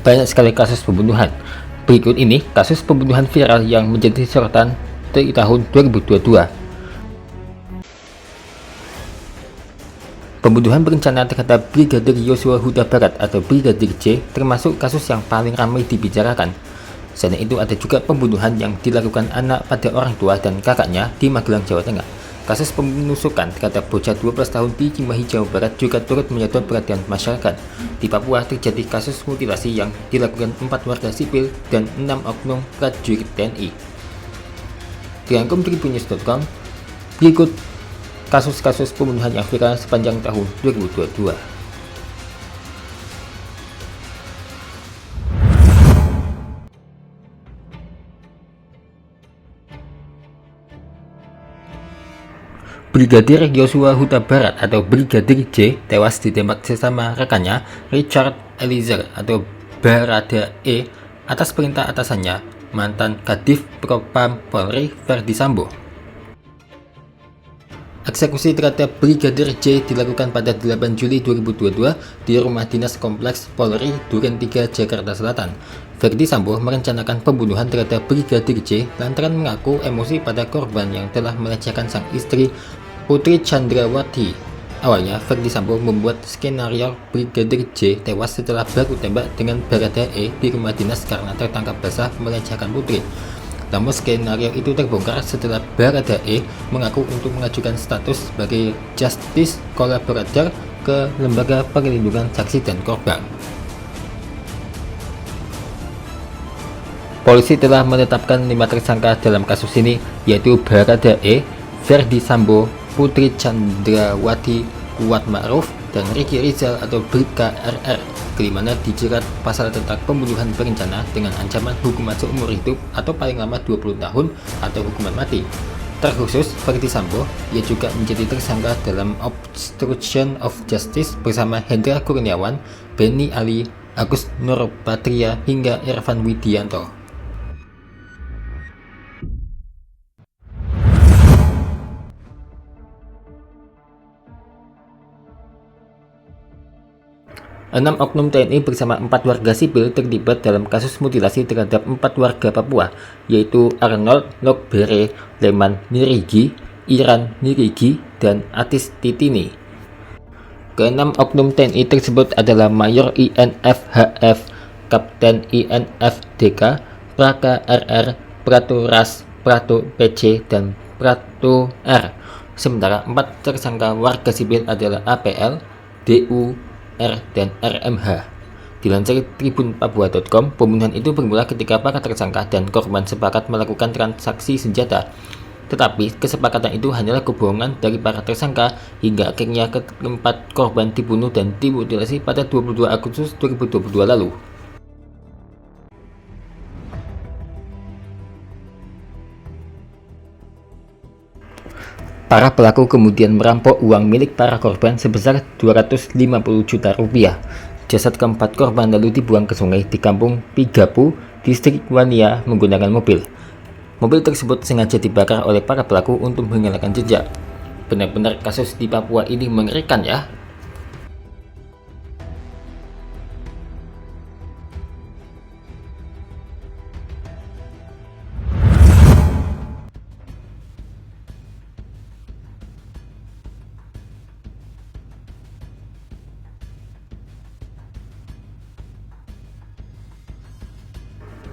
banyak sekali kasus pembunuhan. Berikut ini kasus pembunuhan viral yang menjadi sorotan di tahun 2022. Pembunuhan berencana terhadap Brigadir Yosua Huta Barat atau Brigadir J termasuk kasus yang paling ramai dibicarakan. Selain itu ada juga pembunuhan yang dilakukan anak pada orang tua dan kakaknya di Magelang, Jawa Tengah. Kasus penusukan terhadap bocah 12 tahun di Cimahi, Jawa Barat juga turut menyedot perhatian masyarakat. Di Papua terjadi kasus mutilasi yang dilakukan 4 warga sipil dan 6 oknum prajurit TNI. Dirangkum Tribunnews.com, berikut kasus-kasus pembunuhan yang viral sepanjang tahun 2022. Brigadir Yosua Huta Barat atau Brigadir J tewas ditembak sesama rekannya Richard Eliezer atau Barada E atas perintah atasannya, mantan Kadif Propam Polri Verdi Sambo. Eksekusi terhadap Brigadir J dilakukan pada 8 Juli 2022 di rumah dinas kompleks Polri Duren 3 Jakarta Selatan. Verdi Sambo merencanakan pembunuhan terhadap Brigadir J lantaran mengaku emosi pada korban yang telah melecehkan sang istri Putri Chandrawati. Awalnya Verdi Sambo membuat skenario Brigadir J tewas setelah baku tembak dengan Barada E di rumah dinas karena tertangkap basah melecehkan Putri. Namun skenario itu terbongkar setelah Barada E mengaku untuk mengajukan status sebagai Justice Collaborator ke Lembaga Perlindungan Saksi dan Korban. Polisi telah menetapkan 5 tersangka dalam kasus ini, yaitu Barada E, Verdi Sambo, Putri Chandrawati, Kuat Ma'ruf, dan Ricky Rizal atau Bribka RR. Kelimanya dijerat pasal tentang pembunuhan berencana dengan ancaman hukuman seumur hidup atau paling lama 20 tahun atau hukuman mati. Terkhusus Verdi Sambo, ia juga menjadi tersangka dalam obstruction of justice bersama Hendra Kurniawan, Benny Ali, Agus Nurpatria, hingga Irfan Widianto. Enam oknum TNI bersama 4 warga sipil terlibat dalam kasus mutilasi terhadap 4 warga Papua, yaitu Arnold Lokbere, Leman Nirigi, Iran Nirigi, dan Atis Titini. Keenam oknum TNI tersebut adalah Mayor INF HF, Kapten INF DK, Praka RR, Prato Ras, Prato PC, dan Prato R. Sementara 4 tersangka warga sipil adalah APL, DU, R, dan RMH. Dilansir tribunpapua.com, pembunuhan itu bermula ketika para tersangka dan korban sepakat melakukan transaksi senjata. Tetapi kesepakatan itu hanyalah kebohongan dari para tersangka hingga akhirnya keempat korban dibunuh dan dimutilasi pada 22 Agustus 2022 lalu. Para pelaku kemudian merampok uang milik para korban sebesar 250 juta rupiah. Jasad keempat korban lalu dibuang ke sungai di kampung Pigapu, distrik Wania menggunakan mobil. Mobil tersebut sengaja dibakar oleh para pelaku untuk menghilangkan jejak. Benar-benar kasus di Papua ini mengerikan ya.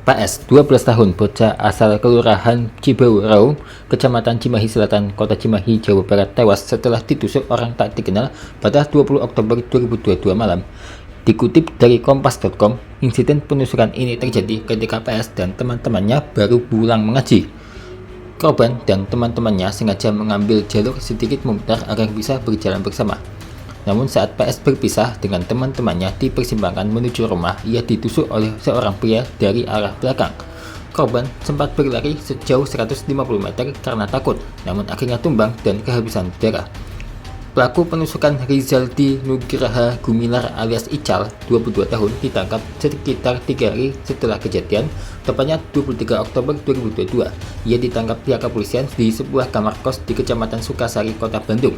PS, 12 tahun, bocah asal Kelurahan Cibaurau, Kecamatan Cimahi Selatan, Kota Cimahi, Jawa Barat, tewas setelah ditusuk orang tak dikenal pada 20 Oktober 2022 malam. Dikutip dari Kompas.com, insiden penusukan ini terjadi ketika PS dan teman-temannya baru pulang mengaji. Korban dan teman-temannya sengaja mengambil jalur sedikit memutar agar bisa berjalan bersama. Namun saat PS berpisah dengan teman-temannya di persimpangan menuju rumah, ia ditusuk oleh seorang pria dari arah belakang. Korban sempat berlari sejauh 150 meter karena takut, namun akhirnya tumbang dan kehabisan darah. Pelaku penusukan Rizaldi Nugraha Gumilar alias Ical, 22 tahun, ditangkap sekitar 3 hari setelah kejadian, tepatnya 23 Oktober 2022. Ia ditangkap pihak kepolisian di sebuah kamar kos di Kecamatan Sukasari, Kota Bandung.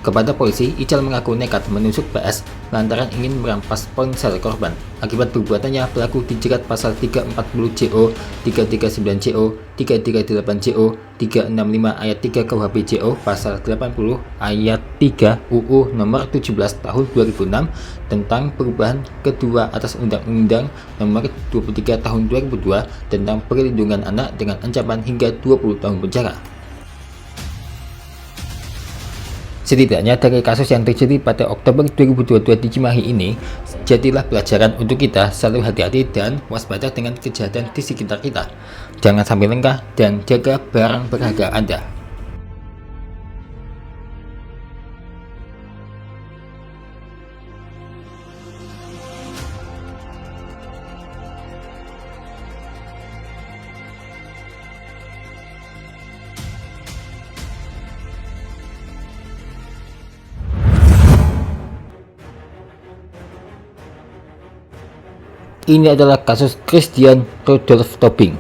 Kepada polisi, Ical mengaku nekat menusuk PS lantaran ingin merampas ponsel korban. Akibat perbuatannya, pelaku dijerat pasal 340 JO, 339 JO, 338 JO, 365 ayat 3 KUHP JO, pasal 80 ayat 3 UU nomor 17 tahun 2006 tentang perubahan kedua atas Undang-Undang nomor 23 tahun 2002 tentang perlindungan anak dengan ancaman hingga 20 tahun penjara. Setidaknya dari kasus yang terjadi pada Oktober 2022 di Cimahi ini, jadilah pelajaran untuk kita selalu hati-hati dan waspada dengan kejahatan di sekitar kita. Jangan sampai lengah dan jaga barang berharga Anda. Ini adalah kasus Christian Rudolph Tobing.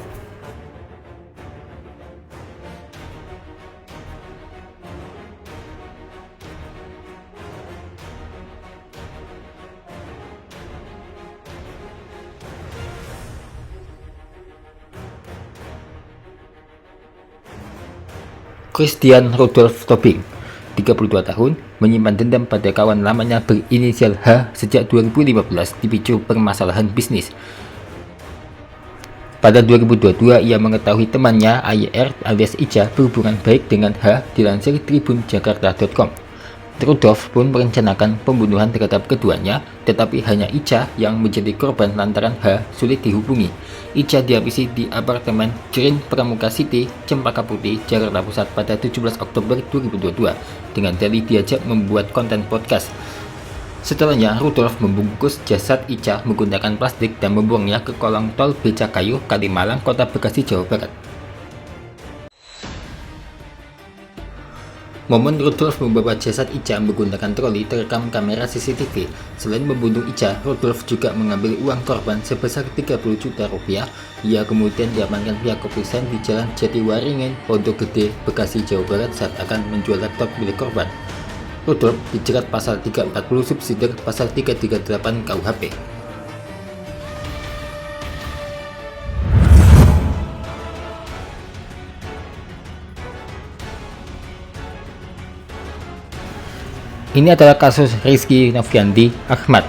Christian Rudolph Tobing, 32 tahun, menyimpan dendam pada kawan lamanya berinisial H sejak 2015 dipicu permasalahan bisnis. Pada 2022, ia mengetahui temannya AYR alias Ica berhubungan baik dengan H, dilansir tribunjakarta.com. Rudolph pun merencanakan pembunuhan terhadap keduanya, tetapi hanya Ica yang menjadi korban lantaran H sulit dihubungi. Ica dihabisi di apartemen Green Pramuka City, Cempaka Putih, Jakarta Pusat pada 17 Oktober 2022 dengan dalih diajak membuat konten podcast. Setelahnya, Rudolph membungkus jasad Ica menggunakan plastik dan membuangnya ke kolong tol Becakayu, Kalimalang, Kota Bekasi, Jawa Barat. Momen Rudolph membawa jasad Ica menggunakan troli terekam kamera CCTV. Selain membunuh Ica, Rudolph juga mengambil uang korban sebesar 30 juta rupiah. Ia kemudian diamankan pihak kepolisian di Jalan Jatiwaringin, Pondok Gede, Bekasi, Jawa Barat saat akan menjual laptop milik korban. Rudolph dijerat pasal 340 subsidiar pasal 338 KUHP. Ini adalah kasus Rizky Noviandi Ahmad.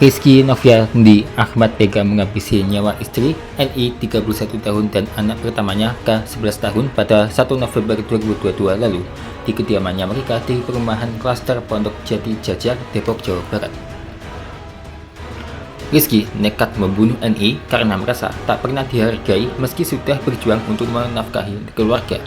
Rizky Noviandi Ahmad tega menghabisi nyawa istri NI 31 tahun dan anak pertamanya K 11 tahun pada 1 November 2022 lalu di kediamannya mereka di perumahan klaster Pondok Jati Jajar, Depok, Jawa Barat. Rizky nekat membunuh NI karena merasa tak pernah dihargai meski sudah berjuang untuk menafkahi keluarga.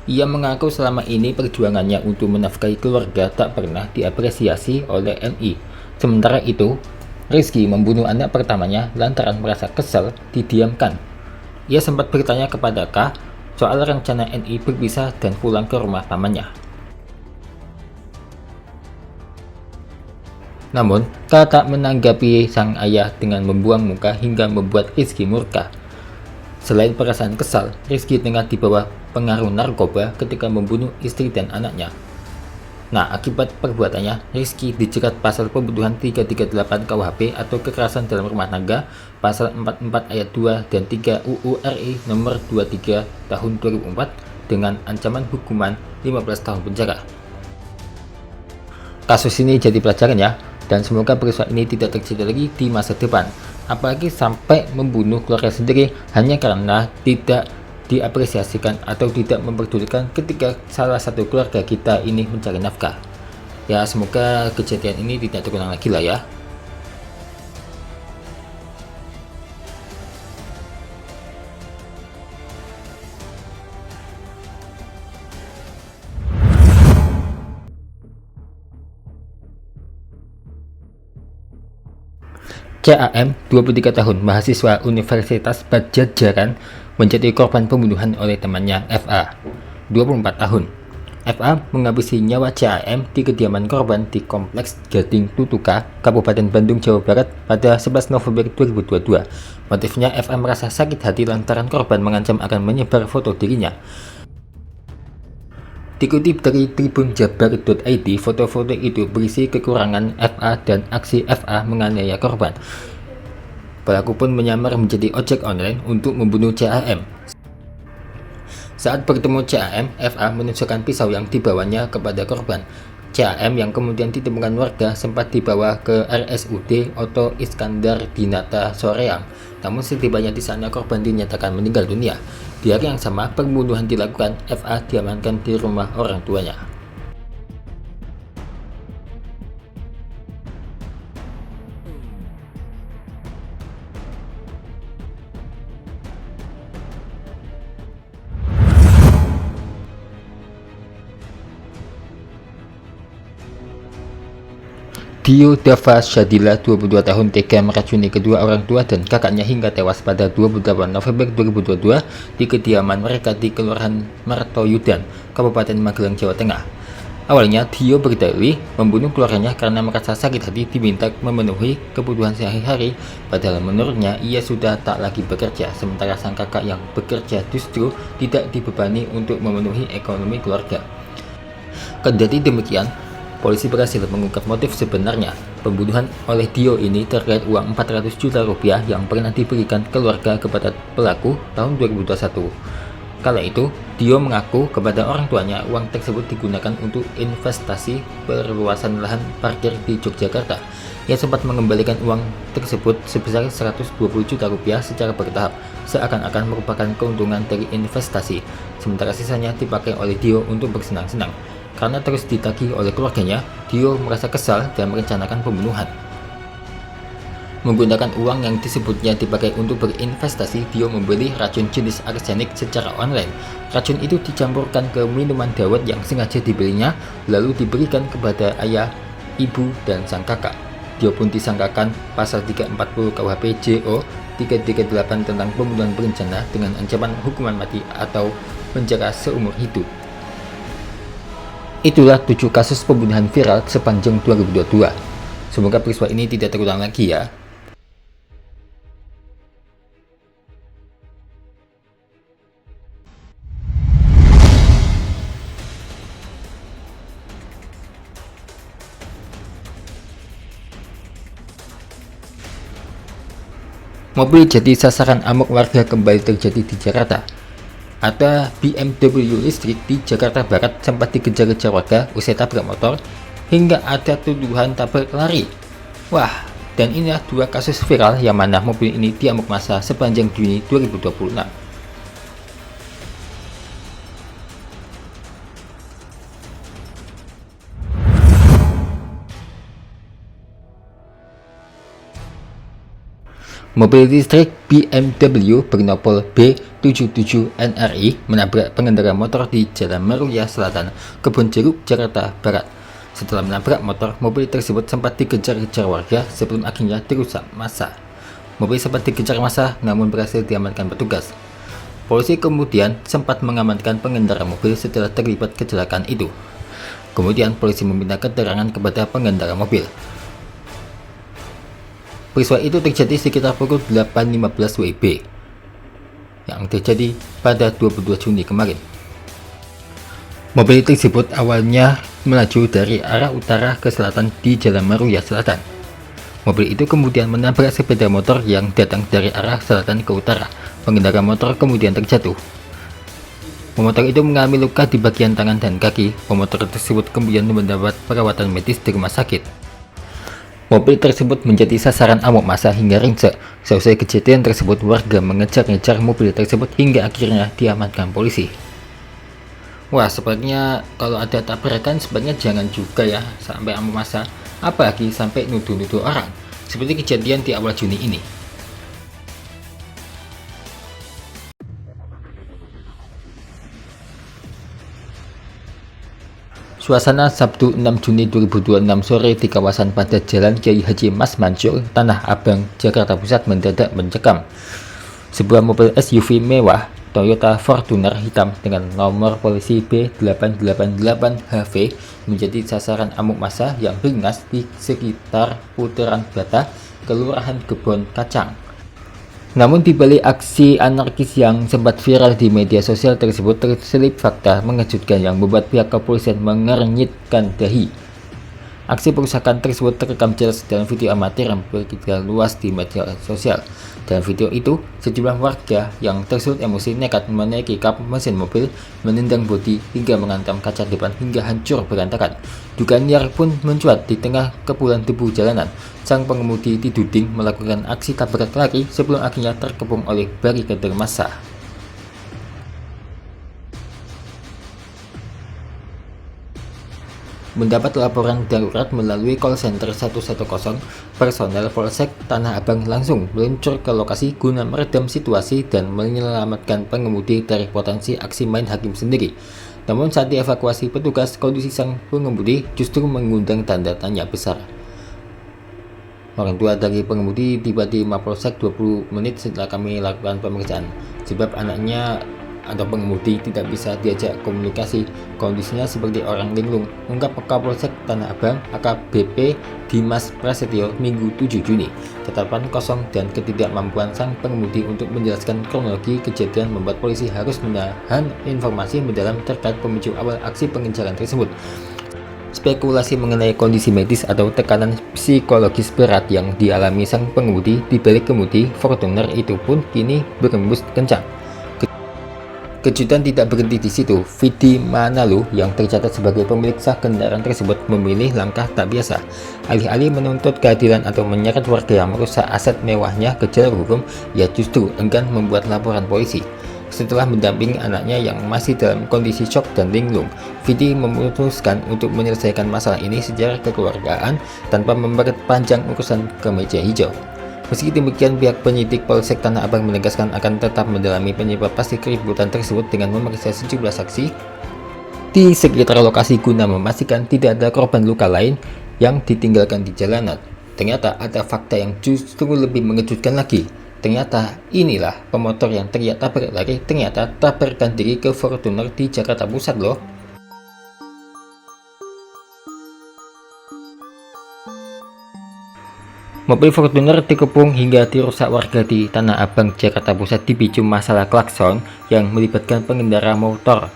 Ia mengaku selama ini perjuangannya untuk menafkahi keluarga tak pernah diapresiasi oleh NI. Sementara itu, Rizky membunuh anak pertamanya lantaran merasa kesal didiamkan. Ia sempat bertanya kepada K soal rencana NI berpisah dan pulang ke rumah pamannya. Namun, K tak menanggapi sang ayah dengan membuang muka hingga membuat Rizky murka. Selain perasaan kesal, Rizky tengah di bawah pengaruh narkoba ketika membunuh istri dan anaknya. Nah, akibat perbuatannya, Rizky dijerat pasal pembunuhan 338 KUHP atau kekerasan dalam rumah tangga, pasal 44 ayat 2 dan 3 UU RI nomor 23 tahun 2004 dengan ancaman hukuman 15 tahun penjara. Kasus ini jadi pelajaran ya, dan semoga peristiwa ini tidak terjadi lagi di masa depan. Apalagi sampai membunuh keluarga sendiri hanya karena tidak diapresiasikan atau tidak memperdulikan ketika salah satu keluarga kita ini mencari nafkah. Ya, semoga kejadian ini tidak terulang lagi lah ya. CAM, 23 tahun, mahasiswa Universitas Padjadjaran, menjadi korban pembunuhan oleh temannya FA, 24 tahun. FA menghabisi nyawa CAM di kediaman korban di Kompleks Gading Tutuka, Kabupaten Bandung, Jawa Barat pada 11 November 2022. Motifnya, FA merasa sakit hati lantaran korban mengancam akan menyebar foto dirinya. Dikutip dari tribunjabar.id, foto-foto itu berisi kekurangan FA dan aksi FA menganiaya korban. Pelaku pun menyamar menjadi ojek online untuk membunuh CAM. Saat bertemu CAM, FA menunjukkan pisau yang dibawanya kepada korban. CAM yang kemudian ditemukan warga sempat dibawa ke RSUD Oto Iskandar Dinata Soreang. Namun setibanya di sana korban dinyatakan meninggal dunia. Di hari yang sama, pembunuhan dilakukan. FA diamankan di rumah orang tuanya. Dio Dava Syadila, 22 tahun, tega meracuni kedua orang tua dan kakaknya hingga tewas pada 28 November 2022 di kediaman mereka di Kelurahan Mertoyudan, Kabupaten Magelang, Jawa Tengah. Awalnya, Dio berdalih membunuh keluarganya karena merasa sakit hati diminta memenuhi kebutuhan sehari-hari, padahal menurutnya ia sudah tak lagi bekerja, sementara sang kakak yang bekerja justru tidak dibebani untuk memenuhi ekonomi keluarga. Kendati demikian, polisi berhasil mengungkap motif sebenarnya. Pembunuhan oleh Dio ini terkait uang 400 juta rupiah yang pernah diberikan keluarga kepada pelaku tahun 2021. Kala itu, Dio mengaku kepada orang tuanya uang tersebut digunakan untuk investasi perluasan lahan parkir di Yogyakarta. Ia sempat mengembalikan uang tersebut sebesar 120 juta rupiah secara bertahap, seakan-akan merupakan keuntungan dari investasi, sementara sisanya dipakai oleh Dio untuk bersenang-senang. Karena terus ditagih oleh keluarganya, Dio merasa kesal dan merencanakan pembunuhan. Menggunakan uang yang disebutnya dipakai untuk berinvestasi, Dio membeli racun jenis arsenik secara online. Racun itu dicampurkan ke minuman dawet yang sengaja dibelinya, lalu diberikan kepada ayah, ibu, dan sang kakak. Dio pun disangkakan pasal 340 KUHP JO 338 tentang pembunuhan berencana dengan ancaman hukuman mati atau penjara seumur hidup. Itulah 7 kasus pembunuhan viral sepanjang 2022. Semoga peristiwa ini tidak terulang lagi ya. Mobil jadi sasaran amok warga kembali terjadi di Jakarta. Ada BMW listrik di Jakarta Barat sempat dikejar-kejar warga usai tabrak motor, hingga ada tuduhan tabrak lari. Wah, dan inilah 2 kasus viral yang mana mobil ini diamuk massa sepanjang Juni 2026. Mobil listrik BMW bernomor B77NRI menabrak pengendara motor di Jalan Meruya Selatan, Kebonjeruk, Jakarta Barat. Setelah menabrak motor, mobil tersebut sempat dikejar-kejar warga sebelum akhirnya dirusak massa. Mobil sempat dikejar massa namun berhasil diamankan petugas. Polisi kemudian sempat mengamankan pengendara mobil setelah terlibat kecelakaan itu. Kemudian polisi meminta keterangan kepada pengendara mobil. Peristiwa itu terjadi sekitar pukul 8.15 WIB yang terjadi pada 22 Juni kemarin. Mobil tersebut awalnya melaju dari arah utara ke selatan di Jalan Meruya Selatan. Mobil itu kemudian menabrak sepeda motor yang datang dari arah selatan ke utara. Pengendara motor kemudian terjatuh. Pemotor itu mengalami luka di bagian tangan dan kaki. Pemotor tersebut kemudian mendapat perawatan medis di rumah sakit. Mobil tersebut menjadi sasaran amuk massa hingga ringsek. Seusai kejadian tersebut, warga mengejar-ngejar mobil tersebut hingga akhirnya diamankan polisi. Wah, sebenarnya kalau ada tabrakan sebenarnya jangan juga ya sampai amuk massa, apalagi sampai nuduh-nuduh orang, seperti kejadian di awal Juni ini. Suasana Sabtu 6 Juni 2026 sore di kawasan padat Jalan Kiai Haji Mas Mansur, Tanah Abang, Jakarta Pusat mendadak mencekam. Sebuah mobil SUV mewah Toyota Fortuner hitam dengan nomor polisi B888HV menjadi sasaran amuk massa yang beringas di sekitar Putaran Bata, Kelurahan Kebon Kacang. Namun di balik aksi anarkis yang sempat viral di media sosial tersebut terselip fakta mengejutkan yang membuat pihak kepolisian mengernyitkan dahi. Aksi perusakan tersebut terekam jelas dalam video amatir yang beredar luas di media sosial. Dalam video itu, sejumlah warga yang tersulut emosi nekat menaiki kap mesin mobil, menendang bodi hingga menghantam kaca depan hingga hancur berantakan. Dugaan liar pun mencuat di tengah kepulan debu jalanan. Sang pengemudi dituding melakukan aksi tabrak lari sebelum akhirnya terkepung oleh barikade massa. Mendapat laporan darurat melalui call center 110, personel Polsek Tanah Abang langsung meluncur ke lokasi guna meredam situasi dan menyelamatkan pengemudi dari potensi aksi main hakim sendiri. Namun saat dievakuasi petugas, kondisi sang pengemudi justru mengundang tanda tanya besar. Orang tua dari pengemudi tiba di Mapolsek 20 menit setelah kami lakukan pemeriksaan, sebab anaknya atau pengemudi tidak bisa diajak komunikasi. Kondisinya seperti orang linglung, ungkap Kapolsek Tanah Abang AKBP Dimas Prasetyo Minggu 7 Juni. Tatapan kosong dan ketidakmampuan sang pengemudi untuk menjelaskan kronologi kejadian membuat polisi harus menahan informasi mendalam terkait pemicu awal aksi pengejaran tersebut. Spekulasi mengenai kondisi medis atau tekanan psikologis berat yang dialami sang pengemudi di balik kemudi Fortuner itu pun kini berembus kencang. Kejutan tidak berhenti di situ. Vidi Manalu yang tercatat sebagai pemilik sah kendaraan tersebut memilih langkah tak biasa. Alih-alih menuntut keadilan atau menyeret warga yang merusak aset mewahnya ke jalur hukum, ia justru enggan membuat laporan polisi. Setelah mendampingi anaknya yang masih dalam kondisi shock dan linglung, Vidi memutuskan untuk menyelesaikan masalah ini secara kekeluargaan tanpa memperpanjang urusan ke meja hijau. Meski demikian, pihak penyidik Polsek Tanah Abang menegaskan akan tetap mendalami penyebab pasti keributan tersebut dengan memeriksa sejumlah saksi di sekitar lokasi guna memastikan tidak ada korban luka lain yang ditinggalkan di jalanan. Ternyata ada fakta yang justru lebih mengejutkan lagi. Ternyata inilah pemotor yang teriak tabrak lari ternyata tabrakan diri ke Fortuner di Jakarta Pusat loh. Mobil Fortuner dikepung hingga dirusak warga di Tanah Abang, Jakarta Pusat dipicu masalah klakson yang melibatkan pengendara motor.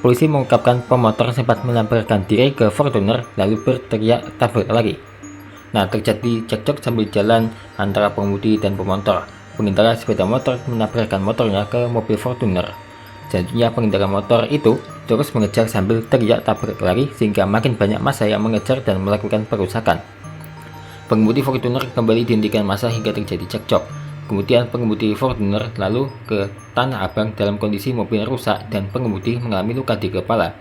Polisi mengungkapkan pemotor sempat menabrakan diri ke Fortuner lalu berteriak tabrak lari. Nah, terjadi cekcok sambil jalan antara pengemudi dan pemotor. Pengendara sepeda motor menabrakkan motornya ke mobil Fortuner. Selanjutnya pengendara motor itu terus mengejar sambil teriak tabrak lari sehingga makin banyak massa yang mengejar dan melakukan perusakan. Pengemudi Fortuner kembali dihentikan massa hingga terjadi cekcok. Kemudian pengemudi Fortuner lalu ke Tanah Abang dalam kondisi mobil rusak dan pengemudi mengalami luka di kepala.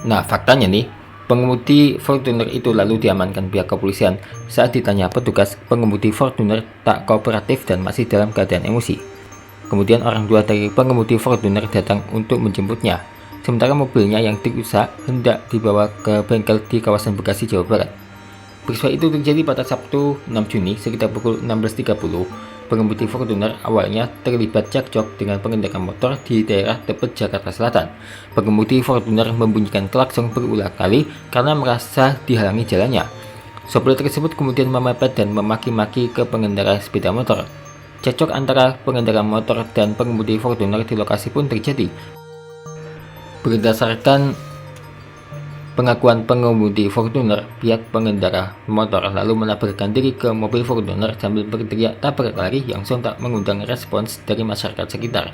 Nah, faktanya nih, pengemudi Fortuner itu lalu diamankan pihak kepolisian. Saat ditanya petugas, pengemudi Fortuner tak kooperatif dan masih dalam keadaan emosi. Kemudian orang tua dari pengemudi Fortuner datang untuk menjemputnya. Sementara mobilnya yang dirusak hendak dibawa ke bengkel di kawasan Bekasi, Jawa Barat. Peristiwa itu terjadi pada Sabtu 6 Juni sekitar pukul 16.30. Pengemudi Fortuner awalnya terlibat cekcok dengan pengendara motor di daerah Tebet, Jakarta Selatan. Pengemudi Fortuner membunyikan klakson berulang kali karena merasa dihalangi jalannya. Sopir tersebut kemudian memepet dan memaki-maki ke pengendara sepeda motor. Cekcok antara pengendara motor dan pengemudi Fortuner di lokasi pun terjadi. Berdasarkan pengakuan pengemudi Fortuner, pihak pengendara motor lalu menabrakkan diri ke mobil Fortuner sambil berteriak tabrak lari yang sontak mengundang respons dari masyarakat sekitar.